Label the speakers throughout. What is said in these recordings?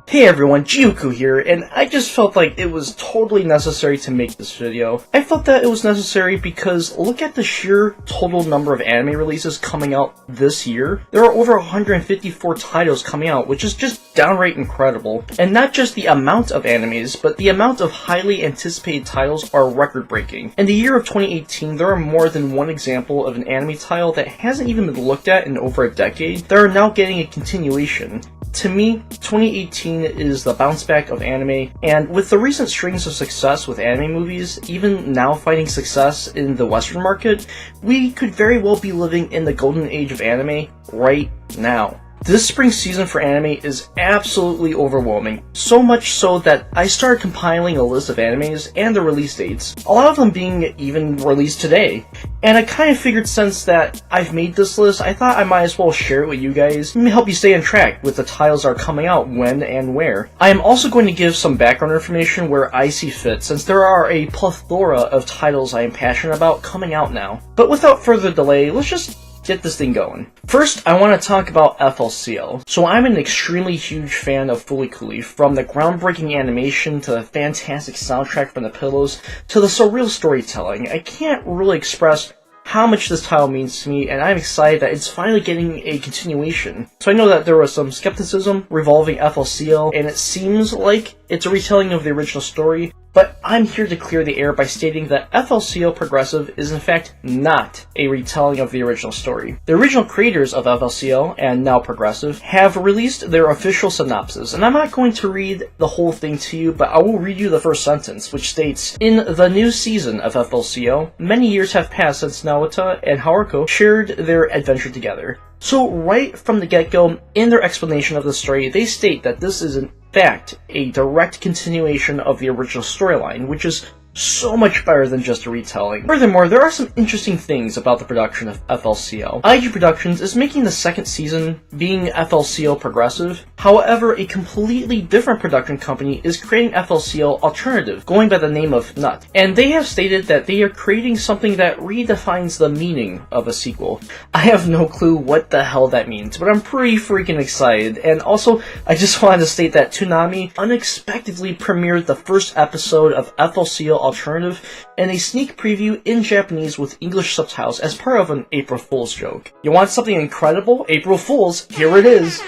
Speaker 1: Hey everyone, Chuki here, and I just felt like it was totally necessary to make this video. I felt that it was necessary because look at the sheer total number of anime releases coming out this year. There are over 154 titles coming out, which is just downright incredible. And not just the amount of animes, but the amount of highly anticipated titles are record-breaking. In the year of 2018, there are more than one example of an anime title that hasn't even been looked at in over a decade that are now getting a continuation. To me, 2018 is the bounce back of anime, and with the recent strings of success with anime movies, even now finding success in the Western market, we could very well be living in the golden age of anime right now. This spring season for anime is absolutely overwhelming, so much so that I started compiling a list of animes and the release dates, a lot of them being even released today. And I kind of figured since that I've made this list, I thought I might as well share it with you guys and help you stay on track with the titles that are coming out when and where. I am also going to give some background information where I see fit, since there are a plethora of titles I am passionate about coming out now. But without further delay, let's just get this thing going. First, I want to talk about FLCL. So I'm an extremely huge fan of FLCL, from the groundbreaking animation to the fantastic soundtrack from the pillows to the surreal storytelling. I can't really express how much this title means to me, and I'm excited that it's finally getting a continuation. So I know that there was some skepticism revolving FLCL, and it seems like it's a retelling of the original story, but I'm here to clear the air by stating that FLCL Progressive is in fact not a retelling of the original story. The original creators of FLCL, and now Progressive, have released their official synopsis, and I'm not going to read the whole thing to you, but I will read you the first sentence, which states, "In the new season of FLCL, many years have passed since Naota and Haruko shared their adventure together." So right from the get-go, in their explanation of the story, they state that this is in fact a direct continuation of the original storyline, which is so much better than just a retelling. Furthermore, there are some interesting things about the production of FLCL. IG Productions is making the second season being FLCL Progressive. However, a completely different production company is creating FLCL Alternative, going by the name of Nut. And they have stated that they are creating something that redefines the meaning of a sequel. I have no clue what the hell that means, but I'm pretty freaking excited. And also, I just wanted to state that Toonami unexpectedly premiered the first episode of FLCL Alternative and a sneak preview in Japanese with English subtitles as part of an April Fool's joke. You want something incredible? April Fool's, here it is!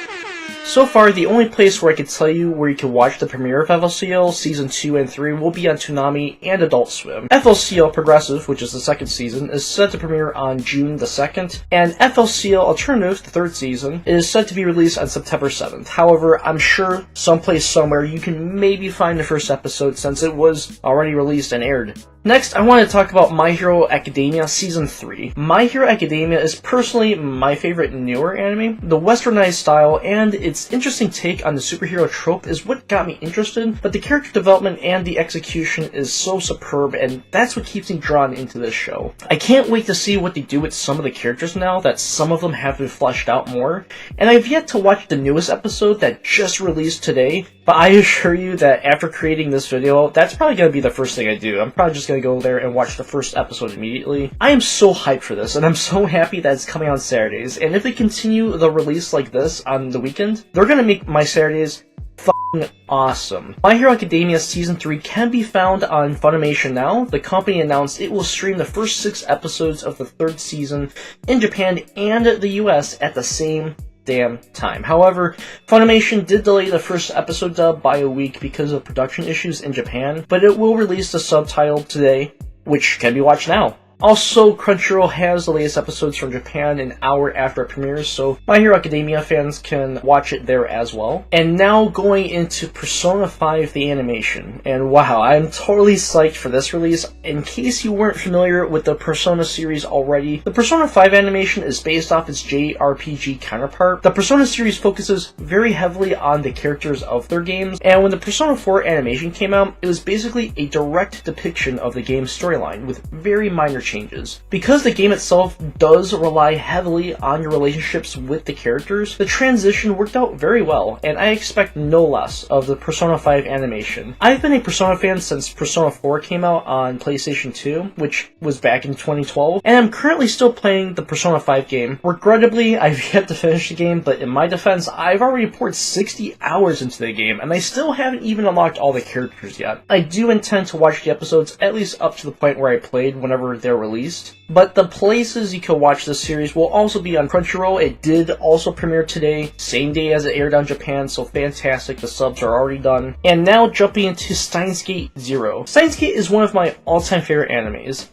Speaker 1: So far, the only place where I could tell you where you can watch the premiere of FLCL Season 2 and 3 will be on Toonami and Adult Swim. FLCL Progressive, which is the second season, is set to premiere on June the 2nd, and FLCL Alternative, the third season, is set to be released on September 7th. However, I'm sure someplace somewhere you can maybe find the first episode since it was already released and aired. Next, I want to talk about My Hero Academia Season 3. My Hero Academia is personally my favorite newer anime. The westernized style and its interesting take on the superhero trope is what got me interested, but the character development and the execution is so superb, and that's what keeps me drawn into this show. I can't wait to see what they do with some of the characters now that some of them have been fleshed out more, and I've yet to watch the newest episode that just released today, but I assure you that after creating this video, that's probably going to be the first thing I do. I'm probably just going to go there and watch the first episode immediately. I am so hyped for this, and I'm so happy that it's coming on Saturdays, and if they continue the release like this on the weekend, they're going to make my Saturdays f***ing awesome. My Hero Academia Season 3 can be found on Funimation now. The company announced it will stream the first 6 episodes of the third season in Japan and the US at the same damn time. However, Funimation did delay the first episode dub by a week because of production issues in Japan, but it will release the subtitle today, which can be watched now. Also, Crunchyroll has the latest episodes from Japan an hour after it premieres, so My Hero Academia fans can watch it there as well. And now going into Persona 5 the animation. And wow, I'm totally psyched for this release. In case you weren't familiar with the Persona series already, the Persona 5 animation is based off its JRPG counterpart. The Persona series focuses very heavily on the characters of their games, and when the Persona 4 animation came out, it was basically a direct depiction of the game's storyline with very minor changes. changes. Because the game itself does rely heavily on your relationships with the characters, the transition worked out very well, and I expect no less of the Persona 5 animation. I've been a Persona fan since Persona 4 came out on PlayStation 2, which was back in 2012, and I'm currently still playing the Persona 5 game. Regrettably, I've yet to finish the game, but in my defense, I've already poured 60 hours into the game, and I still haven't even unlocked all the characters yet. I do intend to watch the episodes at least up to the point where I played whenever they're released, but the places you can watch this series will also be on Crunchyroll. It did also premiere today, same day as it aired on Japan, so fantastic, the subs are already done. And now jumping into Steins Gate Zero. Steins Gate is one of my all-time favorite animes.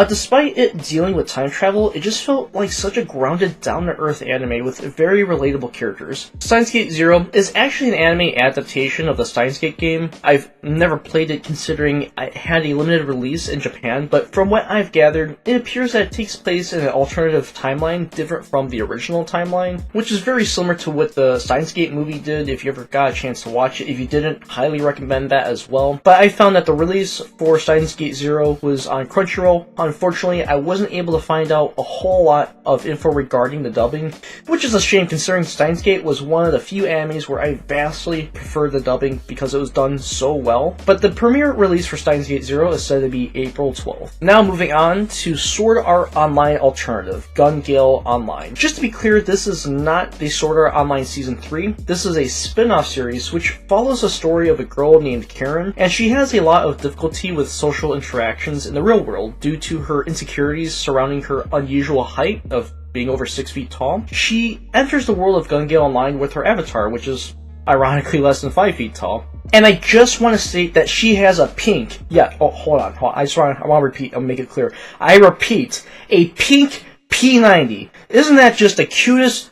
Speaker 1: Despite it dealing with time travel, it just felt like such a grounded, down-to-earth anime with very relatable characters. Steins Gate Zero is actually an anime adaptation of the Steins Gate game. I've never played it considering it had a limited release in Japan, but from what I've gathered, it appears that it takes place in an alternative timeline different from the original timeline, which is very similar to what the Steins Gate movie did if you ever got a chance to watch it. If you didn't, highly recommend that as well. But I found that the release for Steins Gate Zero was on Crunchyroll. Unfortunately, I wasn't able to find out a whole lot of info regarding the dubbing, which is a shame considering Steins Gate was one of the few animes where I vastly preferred the dubbing because it was done so well. But the premiere release for Steins Gate Zero is said to be April 12th. Now moving on to Sword Art Online Alternative, Gun Gale Online. Just to be clear, this is not the Sword Art Online Season 3. This is a spin-off series which follows the story of a girl named Karen, and she has a lot of difficulty with social interactions in the real world due to her insecurities surrounding her unusual height of being over 6 feet tall. She enters the world of Gun Gale Online with her avatar, which is ironically less than 5 feet tall. And I just want to state that she has a pink, hold on, I want to repeat, I'll make it clear. I repeat, a pink P90. Isn't that just the cutest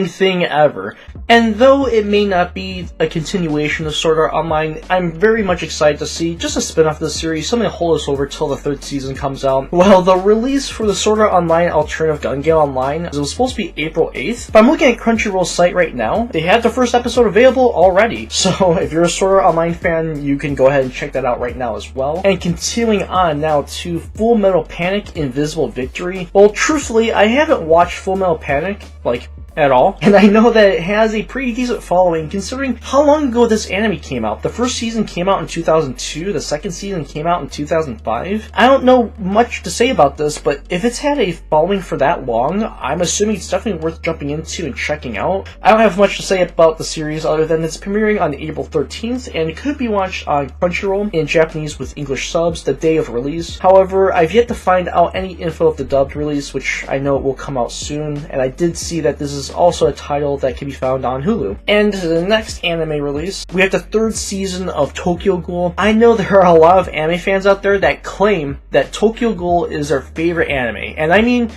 Speaker 1: thing ever? And though it may not be a continuation of Sword Art Online, I'm very much excited to see just a spin-off of the series, something to hold us over till the 3rd season comes out. Well, the release for the Sword Art Online Alternative Gun Gale Online was supposed to be April 8th, but I'm looking at Crunchyroll's site right now. They have the first episode available already, so if you're a Sword Art Online fan, you can go ahead and check that out right now as well. And continuing on now to Full Metal Panic Invisible Victory. Well, truthfully, I haven't watched Full Metal Panic, at all, and I know that it has a pretty decent following considering how long ago this anime came out. The first season came out in 2002, the second season came out in 2005. I don't know much to say about this, but if it's had a following for that long, I'm assuming it's definitely worth jumping into and checking out. I don't have much to say about the series other than it's premiering on April 13th, and it could be watched on Crunchyroll in Japanese with English subs the day of release. However, I've yet to find out any info of the dubbed release, which I know it will come out soon, and I did see that this is also a title that can be found on Hulu. And the next anime release, we have the 3rd season of Tokyo Ghoul. I know there are a lot of anime fans out there that claim that Tokyo Ghoul is their favorite anime, and I mean,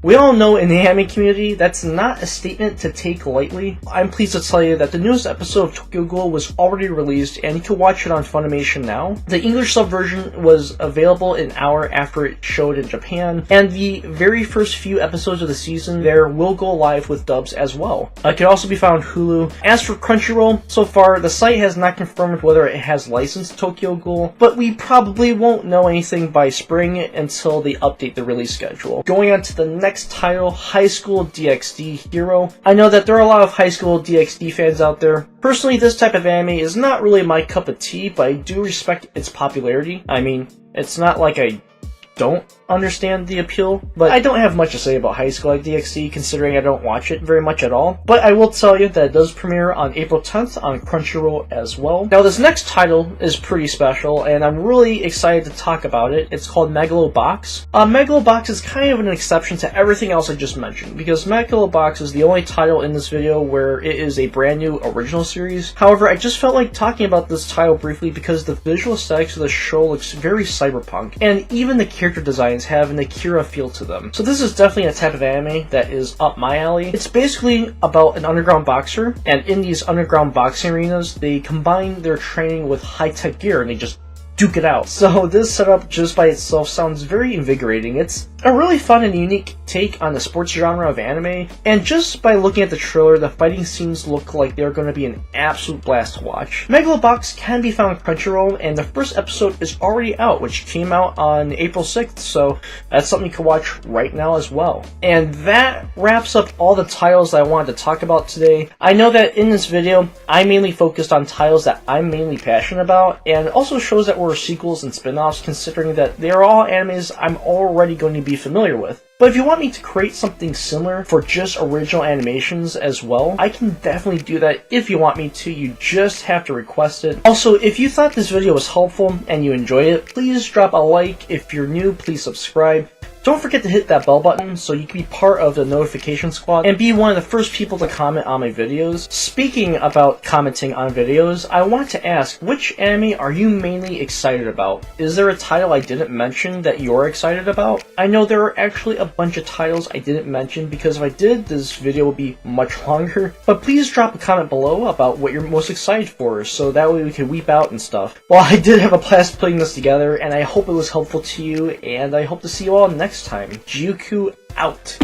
Speaker 1: we all know in the anime community that's not a statement to take lightly. I'm pleased to tell you that the newest episode of Tokyo Ghoul was already released and you can watch it on Funimation now. The English sub version was available an hour after it showed in Japan, and the very first few episodes of the season there will go live with dubs as well. It can also be found on Hulu. As for Crunchyroll, so far the site has not confirmed whether it has licensed Tokyo Ghoul, but we probably won't know anything by spring until they update the release schedule. Going on to the next title, High School DxD Hero. I know that there are a lot of High School DxD fans out there. Personally, this type of anime is not really my cup of tea, but I do respect its popularity. I mean, it's not like I don't understand the appeal, but I don't have much to say about High School DxD considering I don't watch it very much at all. But I will tell you that it does premiere on April 10th on Crunchyroll as well. Now this next title is pretty special and I'm really excited to talk about it. It's called Megalo Box. Megalo Box is kind of an exception to everything else I just mentioned because Megalo Box is the only title in this video where it is a brand new original series. However, I just felt like talking about this title briefly because the visual aesthetics of the show looks very cyberpunk, and even the character designs have an Akira feel to them. So this is definitely a type of anime that is up my alley. It's basically about an underground boxer, and in these underground boxing arenas, they combine their training with high-tech gear, and they just duke it out. So this setup just by itself sounds very invigorating. It's a really fun and unique take on the sports genre of anime, and just by looking at the trailer, the fighting scenes look like they're going to be an absolute blast to watch. Megalo Box can be found on Crunchyroll, and the first episode is already out, which came out on April 6th, so that's something you can watch right now as well. And that wraps up all the titles that I wanted to talk about today. I know that in this video, I mainly focused on titles that I'm mainly passionate about, and also shows that were sequels and spin-offs, considering that they are all animes I'm already going to be familiar with. But if you want me to create something similar for just original animations as well, I can definitely do that if you want me to. You just have to request it. Also, if you thought this video was helpful and you enjoyed it, please drop a like. If you're new, please subscribe. Don't forget to hit that bell button so you can be part of the notification squad and be one of the first people to comment on my videos. Speaking about commenting on videos, I want to ask, which anime are you mainly excited about? Is there a title I didn't mention that you're excited about? I know there are actually a bunch of titles I didn't mention, because if I did, this video would be much longer. But please drop a comment below about what you're most excited for, so that way we can weep out and stuff. Well, I did have a blast putting this together, and I hope it was helpful to you, and I hope to see you all next time. Juku out.